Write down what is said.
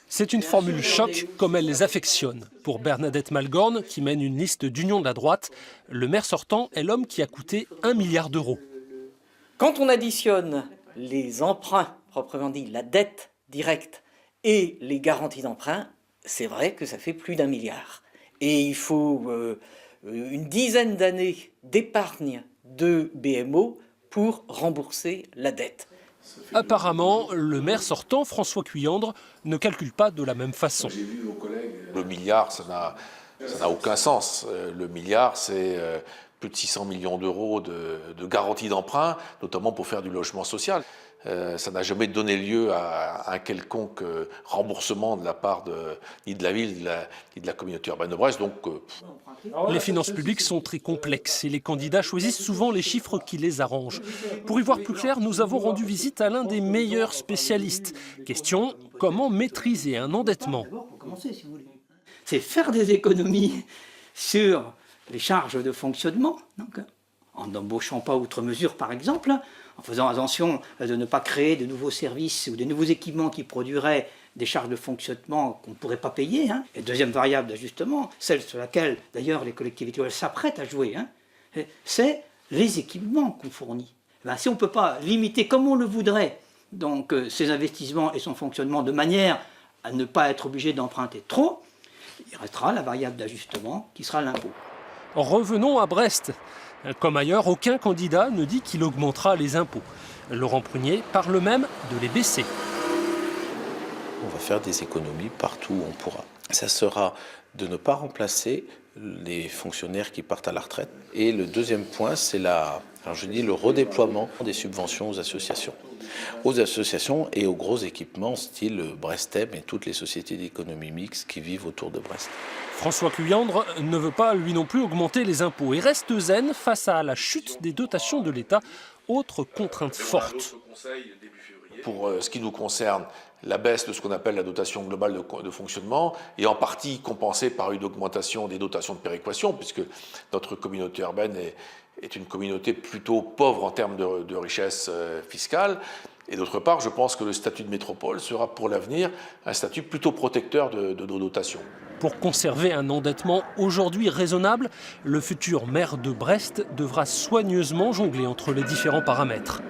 C'est une formule choc comme elle les affectionne. Pour Bernadette Malgorn, qui mène une liste d'union de la droite, le maire sortant est l'homme qui a coûté 1 milliard d'euros. Quand on additionne les emprunts, proprement dit, la dette directe et les garanties d'emprunt, c'est vrai que ça fait plus d'1 milliard. Et il faut une dizaine d'années d'épargne de BMO pour rembourser la dette. Apparemment, le maire sortant, François Cuyandre, ne calcule pas de la même façon. Le milliard, ça n'a aucun sens. Le milliard, c'est plus de 600 millions d'euros de garantie d'emprunt, notamment pour faire du logement social. Ça n'a jamais donné lieu à un quelconque remboursement de la part ni de la ville ni de la communauté urbaine de Brest. Donc, les finances publiques sont très complexes et les candidats choisissent souvent les chiffres qui les arrangent. Pour y voir plus clair, nous avons rendu visite à l'un des meilleurs spécialistes. Question, comment maîtriser un endettement ? C'est faire des économies sur les charges de fonctionnement, donc, en n'embauchant pas outre mesure par exemple, en faisant attention de ne pas créer de nouveaux services ou de nouveaux équipements qui produiraient des charges de fonctionnement qu'on ne pourrait pas payer. Et deuxième variable d'ajustement, celle sur laquelle d'ailleurs les collectivités s'apprêtent à jouer, c'est les équipements qu'on fournit. Si on ne peut pas limiter comme on le voudrait donc, ses investissements et son fonctionnement de manière à ne pas être obligé d'emprunter trop, il restera la variable d'ajustement qui sera l'impôt. Revenons à Brest. Comme ailleurs, aucun candidat ne dit qu'il augmentera les impôts. Laurent Prunier parle même de les baisser. On va faire des économies partout où on pourra. Ça sera de ne pas remplacer les fonctionnaires qui partent à la retraite. Et le deuxième point, c'est le redéploiement des subventions aux associations. Aux associations et aux gros équipements style Brestem et toutes les sociétés d'économie mixte qui vivent autour de Brest. François Cuyandre ne veut pas, lui non plus, augmenter les impôts et reste zen face à la chute des dotations de l'État, autre contrainte forte. pour ce qui nous concerne, la baisse de ce qu'on appelle la dotation globale de fonctionnement est en partie compensée par une augmentation des dotations de péréquation, puisque notre communauté urbaine est une communauté plutôt pauvre en termes de richesse fiscale. Et d'autre part, je pense que le statut de métropole sera pour l'avenir un statut plutôt protecteur de nos dotations. Pour conserver un endettement aujourd'hui raisonnable, le futur maire de Brest devra soigneusement jongler entre les différents paramètres.